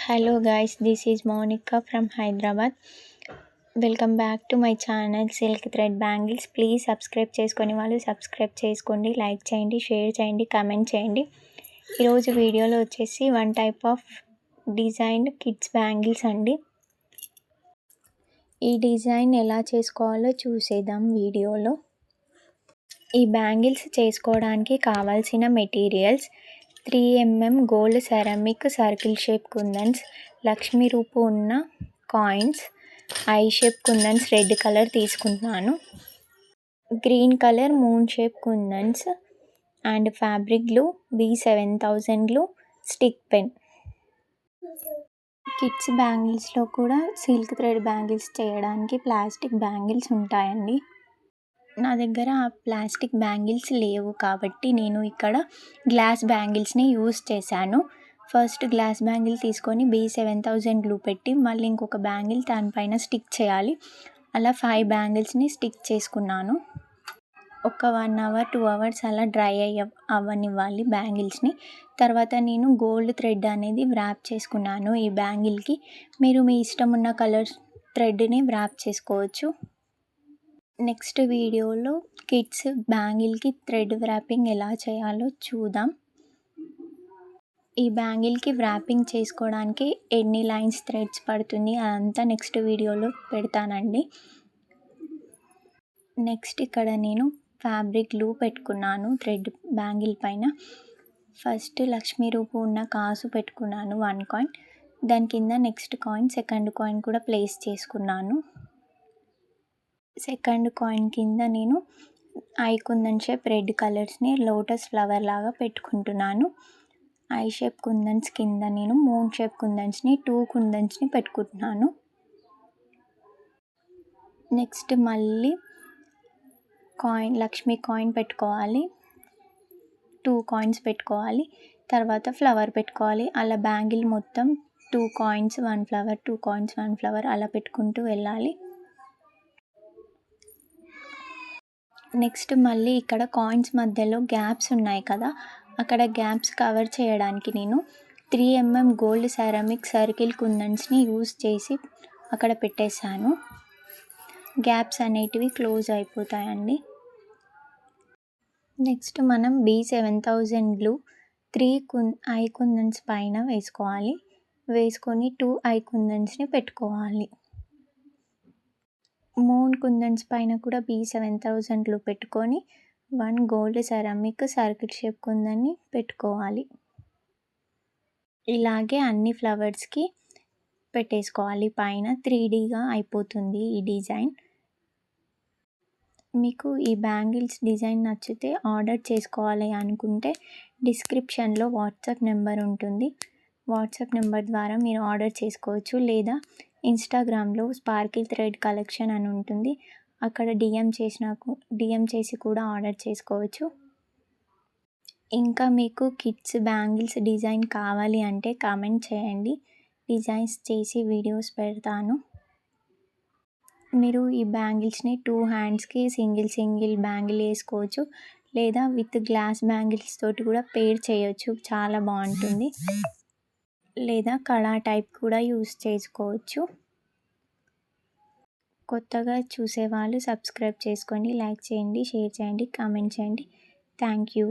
Hello guys, this is Monica from Hyderabad. Welcome back to my channel silk thread bangles. Please subscribe చేసుకొని వాళ్ళు subscribe చేసుకోండి, like చేయండి, share చేయండి, comment చేయండి. ఈరోజు వీడియోలో వచ్చేసి one type of designed kids bangles అండి. ఈ డిజైన్ ఎలా చేసుకోవాలో చూసేద్దాం వీడియోలో. ఈ బ్యాంగిల్స్ చేసుకోవడానికి కావాల్సిన materials 3mm gold ceramic circle shape kundans, Lakshmi రూపు ఉన్న coins, eye shape kundans red colour తీసుకుంటున్నాను, green colour moon shape kundans and fabric glue, B7000 glue, stick pen. Kids బ్యాంగిల్స్లో కూడా సిల్క్ థ్రెడ్ బ్యాంగిల్స్ చేయడానికి ప్లాస్టిక్ బ్యాంగిల్స్ ఉంటాయండి. నా దగ్గర ఆ ప్లాస్టిక్ బ్యాంగిల్స్ లేవు కాబట్టి నేను ఇక్కడ గ్లాస్ బ్యాంగిల్స్ని యూస్ చేశాను. ఫస్ట్ గ్లాస్ బ్యాంగిల్ తీసుకొని B7000 గ్లూ పెట్టి మళ్ళీ ఇంకొక బ్యాంగిల్ దానిపైన స్టిక్ చేయాలి. అలా 5 బ్యాంగిల్స్ని స్టిక్ చేసుకున్నాను. ఒక 1 అవర్ 2 అవర్స్ అలా డ్రై అవ్వనివ్వాలి బ్యాంగిల్స్ని. తర్వాత నేను గోల్డ్ థ్రెడ్ అనేది వ్రాప్ చేసుకున్నాను ఈ బ్యాంగిల్కి. మీరు మీ ఇష్టం ఉన్న కలర్ థ్రెడ్ని వ్రాప్ చేసుకోవచ్చు. నెక్స్ట్ వీడియోలో కిడ్స్ బ్యాంగిల్కి థ్రెడ్ వ్రాపింగ్ ఎలా చేయాలో చూద్దాం. ఈ బ్యాంగిల్కి వ్రాపింగ్ చేసుకోవడానికి ఎన్ని లైన్స్ థ్రెడ్స్ పడుతుంది అదంతా నెక్స్ట్ వీడియోలో పెడతానండి. నెక్స్ట్ ఇక్కడ నేను ఫ్యాబ్రిక్ గ్లూ పెట్టుకున్నాను థ్రెడ్ బ్యాంగిల్ పైన. ఫస్ట్ లక్ష్మీ రూపు ఉన్న కాసు పెట్టుకున్నాను 1 కాయిన్. దాని కింద నెక్స్ట్ కాయిన్, సెకండ్ కాయిన్ కూడా ప్లేస్ చేసుకున్నాను. సెకండ్ కాయిన్ కింద నేను ఐ కుందన్ షేప్ రెడ్ కలర్స్ని లోటస్ ఫ్లవర్ లాగా పెట్టుకుంటున్నాను. ఐ షేప్ కుందన్స్ కింద నేను మూన్ షేప్ కుందన్స్ని 2 కుందన్స్ని పెట్టుకుంటున్నాను. నెక్స్ట్ మళ్ళీ కాయిన్ లక్ష్మీ కాయిన్ పెట్టుకోవాలి, 2 కాయిన్స్ పెట్టుకోవాలి, తర్వాత ఫ్లవర్ పెట్టుకోవాలి. అలా బ్యాంగిల్ మొత్తం 2 కాయిన్స్ 1 ఫ్లవర్, 2 కాయిన్స్ 1 ఫ్లవర్ అలా పెట్టుకుంటూ వెళ్ళాలి. నెక్స్ట్ మళ్ళీ ఇక్కడ కాయిన్స్ మధ్యలో గ్యాప్స్ ఉన్నాయి కదా, అక్కడ గ్యాప్స్ కవర్ చేయడానికి నేను 3mm గోల్డ్ సెరామిక్ సర్కిల్ కుందన్స్ని యూస్ చేసి అక్కడ పెట్టేశాను. గ్యాప్స్ అనేటివి క్లోజ్ అయిపోతాయండి. నెక్స్ట్ మనం B7000 గ్లూ 3 ఐ కుందన్స్ పైన వేసుకోవాలి. వేసుకొని 2 ఐ కుందన్స్ని పెట్టుకోవాలి. మూన్ కుందన్స్ పైన కూడా B7000 గ్లూ పెట్టుకొని 1 గోల్డ్ సెరామిక్ సర్కిల్ షేప్ కుందన్ని పెట్టుకోవాలి. ఇలాగే అన్ని ఫ్లవర్స్కి పెట్టేసుకోవాలి. పైన 3Dగా అయిపోతుంది ఈ డిజైన్. మీకు ఈ బ్యాంగిల్స్ డిజైన్ నచ్చితే ఆర్డర్ చేసుకోవాలి అనుకుంటే డిస్క్రిప్షన్లో వాట్సాప్ నెంబర్ ఉంటుంది. వాట్సాప్ నెంబర్ ద్వారా మీరు ఆర్డర్ చేసుకోవచ్చు. లేదా ఇన్స్టాగ్రామ్లో స్పార్కిల్ థ్రెడ్ కలెక్షన్ అని ఉంటుంది, అక్కడ డిఎం చేసి కూడా ఆర్డర్ చేసుకోవచ్చు. ఇంకా మీకు కిడ్స్ బ్యాంగిల్స్ డిజైన్ కావాలి అంటే కామెంట్ చేయండి, డిజైన్స్ చేసి వీడియోస్ పెడతాను. మీరు ఈ బ్యాంగిల్స్ని 2 హ్యాండ్స్కి సింగిల్ బ్యాంగిల్ వేసుకోవచ్చు, లేదా విత్ గ్లాస్ బ్యాంగిల్స్ తోటి కూడా పేర్ చేయొచ్చు, చాలా బాగుంటుంది. లేదా కళా టైప్ కూడా యూస్ చేసుకోవచ్చు. కొత్తగా చూసేవాళ్ళు సబ్స్క్రైబ్ చేసుకోండి, లైక్ చేయండి, షేర్ చేయండి, కామెంట్ చేయండి. Thank you.